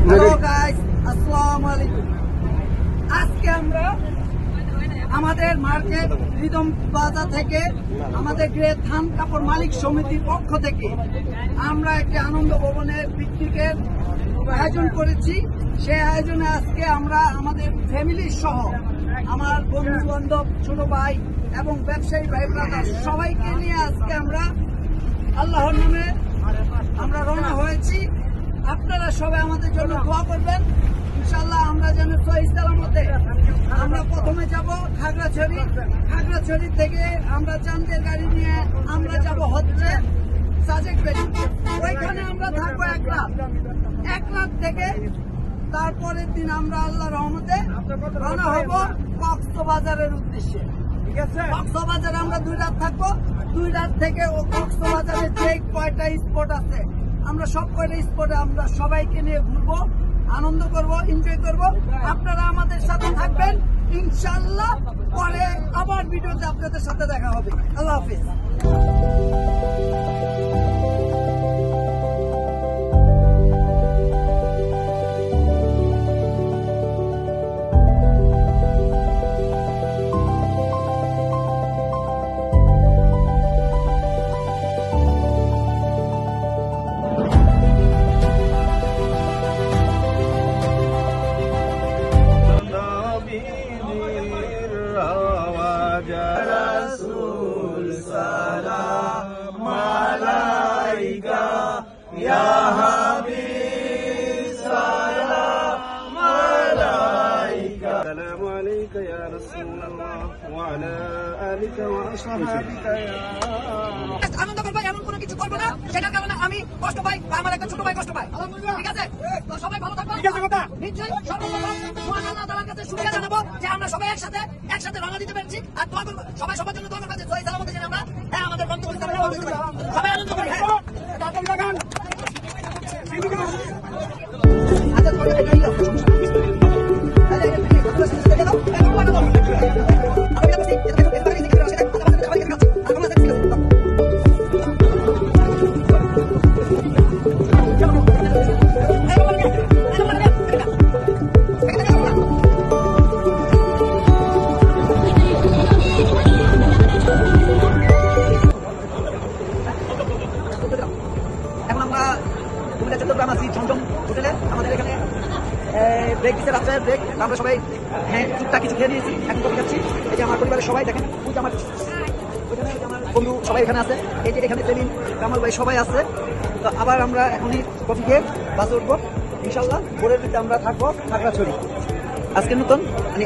Hello guys, আসসালামু আলাইকুম। আজকে আমরা আমাদের মার্কেট রিদম প্লাজা থেকে আমাদের গ্রেট থান কাপড় মালিক সমিতির পক্ষ থেকে আমরা একটি আনন্দ ভবনের পিকনিকের আয়োজন করেছি। সেই আয়োজনে আজকে আমরা আমাদের ফ্যামিলি সহ আমার বন্ধু বান্ধব, ছোট ভাই এবং ব্যবসায়ী ভাই ব্রাদার সবাইকে নিয়ে আজকে আমরা আল্লাহর নামে আমরা রওনা হয়েছি। আপনারা সবাই আমাদের জন্য দোয়া করবেন। ইনশাআল্লাহ আমরা যেন সহিহ সালামতে আমরা প্রথমে যাব খাগড়াছড়ি থেকে আমরা চাঁদের গাড়ি নিয়ে আমরা যাব হচ্ছে সাজেক ভ্যালি। ওইখানে আমরা থাকবো এক রাত থেকে তারপরের দিন আমরা আল্লাহ রহমতে রওনা হব কক্সবাজারের উদ্দেশ্যে। ঠিক আছে, কক্সবাজারে আমরা 2 রাত থাকবো। 2 রাত থেকে ও কক্সবাজারে যে কয়টা স্পট আছে আমরা সব কয়টা স্পটে আমরা সবাইকে নিয়ে ঘুরবো, আনন্দ করব, এনজয় করব। আপনারা আমাদের সাথে থাকবেন ইনশাআল্লাহ। পরে আবার ভিডিওতে আপনাদের সাথে দেখা হবে। আল্লাহ হাফিজ। Rasul salam alaika ya habib salam alaika salamu alayka ya Rasulullah wa ala alika wa ashabika ya আনন্দ করবো, এমন কোনো কিছু করবো না সেটার কারণে আমি কষ্ট পাই বা আমার একটা ছোট ভাই কষ্ট পাই। ঠিক আছে, তো সবাই ভালো থাকবো। নিশ্চয়ই সর্বপ্রথম মহান আল্লাহ তাআলার কাছে শুকরিয়া জানাবো যে আমরা সবাই একসাথে রওনা দিতে পেরেছি। আর দোয়া করবো সবাই সবার জন্য দোয়া করবো যে সহিহ সালামতে যেন আমরা আমাদের বন্ধু সবাই আনন্দ করি। এখন আমরা কুমিল্লা চট্টগ্রাম আছি ঝমঝম হোটেলে। আমাদের এখানে ব্রেক দিচ্ছে, রাত্রে ব্রেক। আমরা সবাই টুকটাক কিছু খেয়ে নিয়েছি, এখন কফি খাচ্ছি। এই যে আমার পরিবারের সবাই দেখেন, আমার বন্ধু সবাই এখানে আছে। এই যে এখানে সেলিম, কামাল ভাই সবাই আছে। তো আবার আমরা এখনই কফি খেয়ে বাসে উঠবো ইনশাল্লাহ। ভোরের দিকে আমরা থাকবো খাগড়াছড়ি। আজকে নতুন মানে